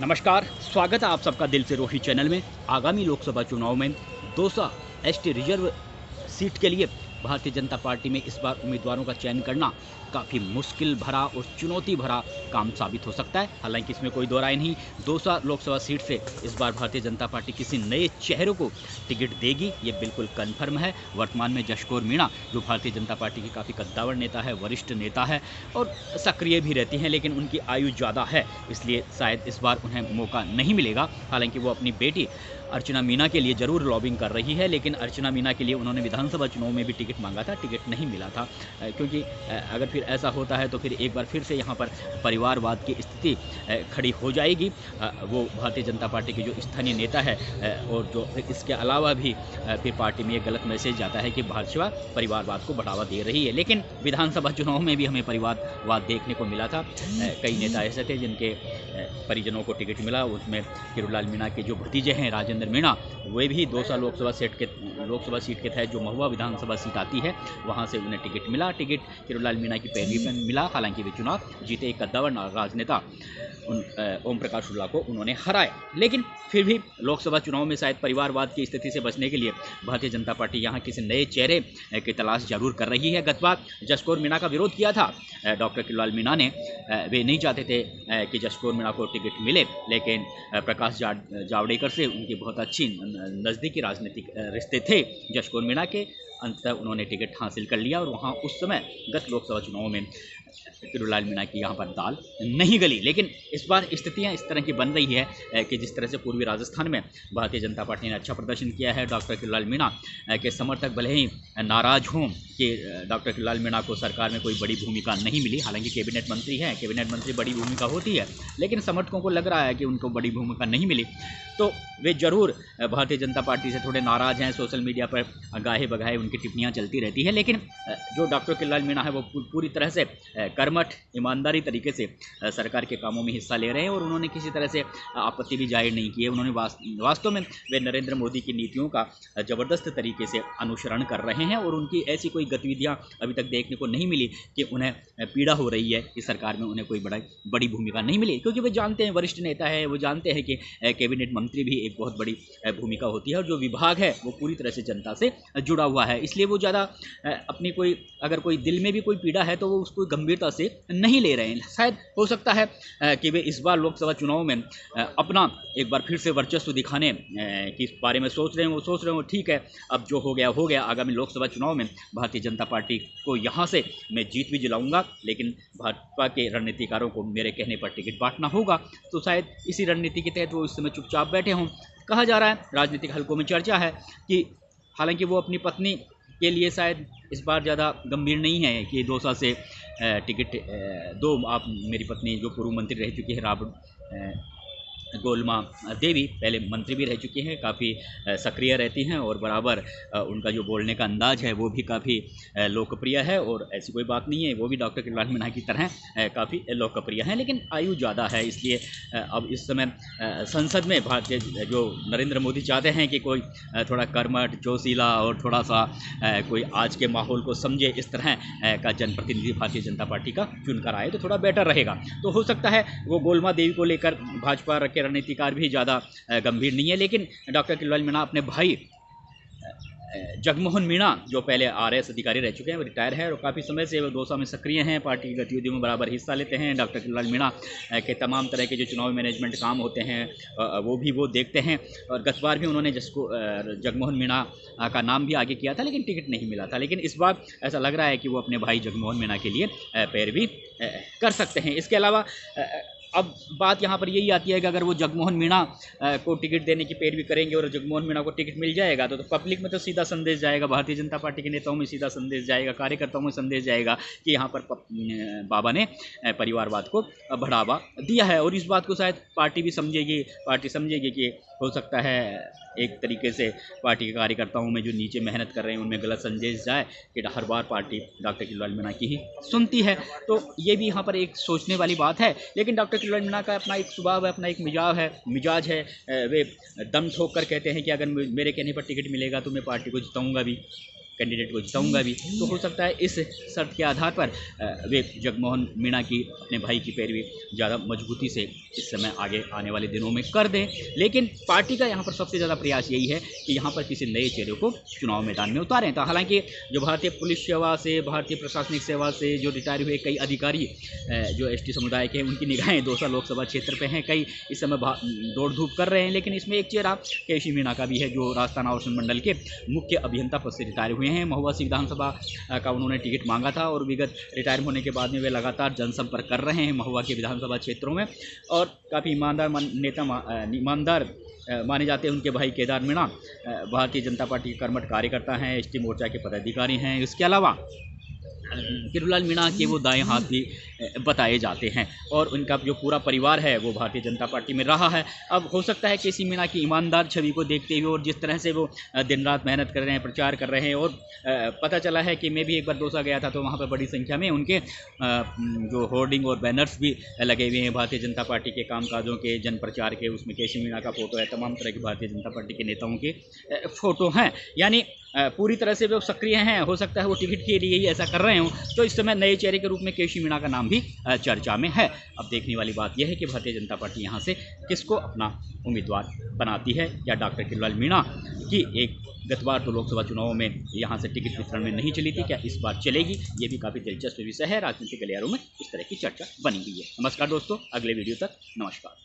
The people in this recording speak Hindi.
नमस्कार, स्वागत है आप सबका दिल से रोही चैनल में। आगामी लोकसभा चुनाव में दौसा एसटी रिजर्व सीट के लिए भारतीय जनता पार्टी में इस बार उम्मीदवारों का चयन करना काफ़ी मुश्किल भरा और चुनौती भरा काम साबित हो सकता है। हालांकि इसमें कोई दो राय नहीं, दौसा लोकसभा सीट से इस बार भारतीय जनता पार्टी किसी नए चेहरे को टिकट देगी, ये बिल्कुल कन्फर्म है। वर्तमान में जशकौर मीणा जो भारतीय जनता पार्टी की काफ़ी कद्दावर नेता है, वरिष्ठ नेता है और सक्रिय भी रहती हैं, लेकिन उनकी आयु ज़्यादा है, इसलिए शायद इस बार उन्हें मौका नहीं मिलेगा। हालांकि वो अपनी बेटी अर्चना मीणा के लिए ज़रूर लॉबिंग कर रही है, लेकिन अर्चना मीणा के लिए उन्होंने विधानसभा चुनाव में भी टिकट मांगा था, टिकट नहीं मिला था। क्योंकि अगर फिर ऐसा होता है तो फिर एक बार फिर से यहाँ पर परिवारवाद की स्थिति खड़ी हो जाएगी। वो भारतीय जनता पार्टी के जो स्थानीय नेता है और जो इसके अलावा भी फिर पार्टी में एक गलत मैसेज जाता है कि भाजपा परिवारवाद को बढ़ावा दे रही है। लेकिन विधानसभा चुनाव में भी हमें परिवारवाद देखने को मिला था। कई नेता ऐसे थे जिनके परिजनों को टिकट मिला, उसमें किरोड़ीलाल मीणा के जो भतीजे हैं राजेंद्र मीणा, वे भी दौसा लोकसभा सीट के तहत जो महुआ विधानसभा सीट आती है वहाँ से उन्हें टिकट मिला। टिकट किरोड़ीलाल मीणा की पैरवी में मिला। हालांकि वे चुनाव जीते, एक कद्दावर राजनेता ओम प्रकाश शुक्ला को उन्होंने हराया। लेकिन फिर भी लोकसभा चुनाव में शायद परिवारवाद की स्थिति से बचने के लिए भारतीय जनता पार्टी यहाँ किसी नए चेहरे की तलाश जरूर कर रही है। गत बार जशकौर मीणा का विरोध किया था डॉक्टर किरोड़ीलाल मीणा ने। वे नहीं चाहते थे कि जशकौर मीणा को टिकट मिले, लेकिन प्रकाश जावड़ेकर से उनकी बहुत अच्छी नज़दीकी राजनीतिक रिश्ते थे जशकौर मीणा के। अंततः उन्होंने टिकट हासिल कर लिया और वहाँ उस समय गत लोकसभा चुनाव में किरोड़ीलाल मीणा की यहाँ पर दाल नहीं गली। लेकिन इस बार स्थितियाँ इस तरह की बन रही है कि जिस तरह से पूर्वी राजस्थान में भारतीय जनता पार्टी ने अच्छा प्रदर्शन किया है, डॉक्टर किरोड़ीलाल मीणा के समर्थक भले ही नाराज हों कि डॉक्टर किरोड़ीलाल मीणा को सरकार में कोई बड़ी भूमिका नहीं मिली। हालांकि कैबिनेट मंत्री हैं, कैबिनेट मंत्री बड़ी भूमिका होती है, लेकिन समर्थकों को लग रहा है कि उनको बड़ी भूमिका नहीं मिली, तो वे जरूर भारतीय जनता पार्टी से थोड़े नाराज़ हैं। सोशल मीडिया पर गाहे बगाहे उनकी टिप्पणियाँ चलती रहती है। लेकिन जो डॉक्टर किरोड़ीलाल मीणा है वो पूरी तरह से कर्मठ ईमानदारी तरीके से सरकार के कामों में हिस्सा ले रहे हैं और उन्होंने किसी तरह से आपत्ति भी जाहिर नहीं की है। उन्होंने वास्तव में वे नरेंद्र मोदी की नीतियों का ज़बरदस्त तरीके से अनुसरण कर रहे हैं और उनकी ऐसी कोई गतिविधियां अभी तक देखने को नहीं मिली कि उन्हें पीड़ा हो रही है कि सरकार में उन्हें कोई बड़ी भूमिका नहीं मिली। क्योंकि वे जानते हैं, वरिष्ठ नेता है, वो जानते हैं कि कैबिनेट मंत्री भी एक बहुत बड़ी भूमिका होती है और जो विभाग है वो पूरी तरह से जनता से जुड़ा हुआ है। इसलिए वो ज़्यादा अपनी अगर कोई दिल में भी कोई पीड़ा है तो वो उसको गंभीरता से नहीं ले रहे हैं। शायद हो सकता है कि वे इस बार लोकसभा चुनाव में अपना एक बार फिर से वर्चस्व दिखाने के बारे में सोच रहे हैं। वो ठीक है, अब जो हो गया। आगामी लोकसभा चुनाव में भारतीय जनता पार्टी को यहाँ से मैं जीत भी दिलाऊंगा, लेकिन भाजपा के रणनीतिकारों को मेरे कहने पर टिकट बांटना होगा। तो शायद इसी रणनीति के तहत वो इस समय चुपचाप बैठे हों। कहा जा रहा है, राजनीतिक हलकों में चर्चा है कि हालांकि वो अपनी पत्नी के लिए शायद इस बार ज़्यादा गंभीर नहीं है कि दौसा से टिकट दो। आप मेरी पत्नी जो पूर्व मंत्री रह चुकी है राबड़ी गोलमा देवी, पहले मंत्री भी रह चुकी हैं, काफ़ी सक्रिय रहती हैं और बराबर उनका जो बोलने का अंदाज है वो भी काफ़ी लोकप्रिय है और ऐसी कोई बात नहीं है, वो भी डॉक्टर किरोड़ीलाल मीणा की तरह काफ़ी लोकप्रिय हैं। लेकिन आयु ज़्यादा है, इसलिए अब इस समय संसद में भारतीय जो नरेंद्र मोदी चाहते हैं कि कोई थोड़ा कर्मठ, जोशीला और थोड़ा सा कोई आज के माहौल को समझे, इस तरह का जनप्रतिनिधि भारतीय जनता पार्टी का चुनकर आए तो थोड़ा बेटर रहेगा। तो हो सकता है वो गोलमा देवी को लेकर भाजपा के रणनीतिकार भी ज़्यादा गंभीर नहीं है। लेकिन डॉक्टर किरोड़ीलाल मीणा अपने भाई जगमोहन मीणा जो पहले आरएएस अधिकारी रह चुके हैं, वो रिटायर है और काफ़ी समय से वो दौसा में सक्रिय हैं, पार्टी की गतिविधियों में बराबर हिस्सा लेते हैं। डॉक्टर किरोड़ीलाल मीणा के तमाम तरह के जो चुनाव मैनेजमेंट काम होते हैं वो भी वो देखते हैं और गत बार भी उन्होंने जगमोहन मीणा का नाम भी आगे किया था, लेकिन टिकट नहीं मिला था। लेकिन इस बार ऐसा लग रहा है कि वो अपने भाई जगमोहन मीणा के लिए पैरवी कर सकते हैं। इसके अलावा अब बात यहाँ पर यही आती है कि अगर वो जगमोहन मीणा को टिकट देने की पैरवी करेंगे और जगमोहन मीणा को टिकट मिल जाएगा तो पब्लिक में तो सीधा संदेश जाएगा, भारतीय जनता पार्टी के नेताओं में सीधा संदेश जाएगा, कार्यकर्ताओं में संदेश जाएगा कि यहाँ पर बाबा ने परिवारवाद को बढ़ावा दिया है। और इस बात को शायद पार्टी समझेगी कि हो सकता है एक तरीके से पार्टी के कार्यकर्ताओं में जो नीचे मेहनत कर रहे हैं उनमें गलत संदेश जाए कि हर बार पार्टी डॉक्टर किरोड़ीलाल मीणा की ही सुनती है। तो ये भी यहाँ पर एक सोचने वाली बात है। लेकिन डॉक्टर किरोड़ीलाल मीणा का अपना एक स्वभाव है, अपना एक मिजाज है। वे दम ठोक कर कहते हैं कि अगर मेरे कहने पर टिकट मिलेगा तो मैं पार्टी को जिताऊंगा भी। कैंडिडेट को जिताऊंगा भी। तो हो सकता है इस शर्त के आधार पर वे जगमोहन मीणा की अपने भाई की पैरवी ज़्यादा मजबूती से इस समय आगे आने वाले दिनों में कर दें। लेकिन पार्टी का यहाँ पर सबसे ज़्यादा प्रयास यही है कि यहाँ पर किसी नए चेहरे को चुनाव मैदान में उतारें। तो हालांकि जो भारतीय पुलिस सेवा से, भारतीय प्रशासनिक सेवा से जो रिटायर हुए कई अधिकारी जो एसटी समुदाय के हैं, उनकी निगाहें दौसा लोकसभा क्षेत्र पे हैं। कई इस समय दौड़ धूप कर रहे हैं, लेकिन इसमें एक चेहरा केसी मीणा का भी है, जो राजस्थान आवासन मंडल के मुख्य अभियंता पद से रिटायर हुए हैं। महुआ से विधानसभा का उन्होंने टिकट मांगा था और विगत रिटायर होने के बाद में वे लगातार जनसंपर्क कर रहे हैं महुआ के विधानसभा क्षेत्रों में, और काफ़ी ईमानदार नेता ईमानदार माने जाते हैं उनके भाई केदार मीणा। भारतीय जनता पार्टी के कर्मठ कार्यकर्ता हैं, एसटी मोर्चा के पदाधिकारी हैं। इसके अलावा किरोड़ीलाल मीणा के वो दाएं हाथ भी बताए जाते हैं, और उनका जो पूरा परिवार है वो भारतीय जनता पार्टी में रहा है। अब हो सकता है केसी मीणा की ईमानदार छवि को देखते हुए और जिस तरह से वो दिन रात मेहनत कर रहे हैं, प्रचार कर रहे हैं, और पता चला है कि मैं भी एक बार दौसा गया था तो वहाँ पर बड़ी संख्या में उनके जो होर्डिंग और बैनर्स भी लगे हुए हैं भारतीय जनता पार्टी के कामकाजों के, जन प्रचार के। उसमें केसी मीणा का फोटो है, तमाम तरह के भारतीय जनता पार्टी के नेताओं के फोटो हैं। यानी पूरी तरह से वो सक्रिय हैं। हो सकता है वो टिकट के लिए ही ऐसा कर रहे हों। तो इस समय नए चेहरे के रूप में केसी मीणा का नाम भी चर्चा में है। अब देखने वाली बात यह है कि भारतीय जनता पार्टी यहाँ से किसको अपना उम्मीदवार बनाती है, या डॉक्टर किरोड़ीलाल मीणा की एक गत बार तो लोकसभा चुनावों में यहाँ से टिकट वितरण में नहीं चली थी, क्या इस बार चलेगी? ये भी काफ़ी दिलचस्प विषय है। राजनीतिक गलियारों में इस तरह की चर्चा बनी हुई है। नमस्कार दोस्तों, अगले वीडियो तक नमस्कार।